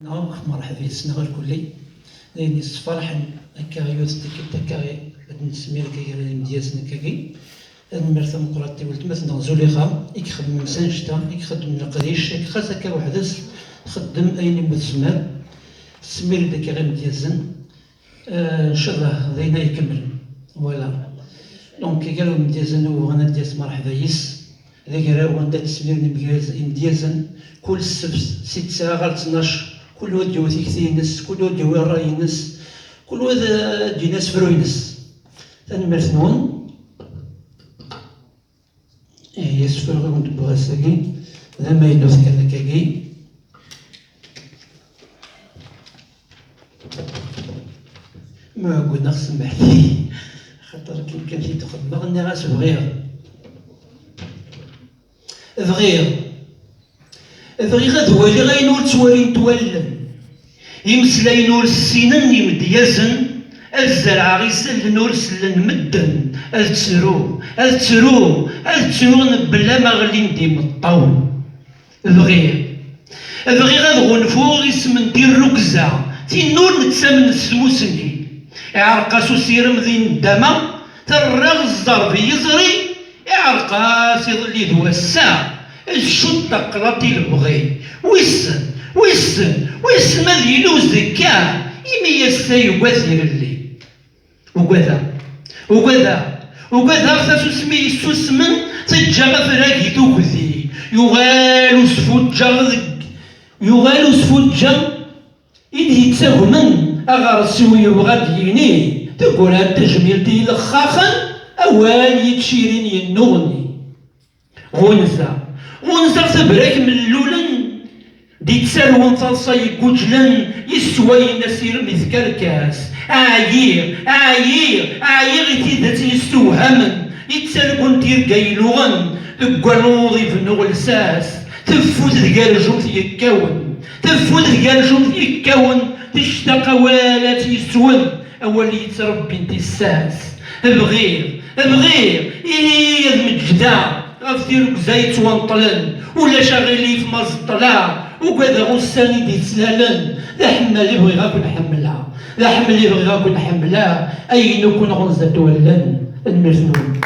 مرحبا السنة الكلي يعني فرحا هكا يوث هكا نسمي لك مدياسنا كاكي المرثى مقراتي ولد مثلا زوليخا يخدم سانشتا يخدم القريش خاص هكا وحدس خدم اين متسمر سمير داك غير مديازن ان شاء الله دينا يكمل فوالا دونك قالوا مديازن وغانا دياس مرحبا يس هذاك راه غندا تسمير مديازن كل السبت 6 ساعة غير 12 كل واحد يجوز يكثينس كل واحد يجوز راينس كل واحد جيناس فروينس ثاني مرثنون يسفر غير ندبوها ساكي هذا ما ينوث كان كاكي ما قلنا خصم بحثي خاطر كان في تخدم غني غاس بغير غاد هو اللي غاينور توالين توالن يمسلاي نور السنن يمديازن الزرع غيسل نور سلن مدن الترو بلا ما غلي نديم الطول الغير غاد غنفور اسم ندير ركزة تي نور نتسامن السموسني يعرقاسو سيرم ذي الدما ترغ الزرب يزري يعرقاس يظلي ذو الساعة الشطة قراطي البغي ويسن ماذا يلوز ذكا يمي يستي وقاثير اللي وقاذا خاصو سمي يسوسمن تجا غفراكي توكذي يغالو سفوجا إذ يتساهمن أغارسو يبغى ديني تقول هاد تجميل دي لخاخن أوال يتشيرين ينغني غنزة تبراك من اللولن دي تسالون صلصة يقوجلن يسوي نسير مذكركاس عاير غيتي يستوهمن يتسالكون تير قايلوغن القلوض يفنو غلساس تفوت ذقال جوث يكاون تشتاق والات يسون أول يتربي انت الساس الغير إلي المجدة غفتيرك زيت وانطلن ولا شغلي في مزطلا وكذا غساني دي تسلالن لا حمل يبغي غاكو نحملها أين نكون غنزة ولن المرثون.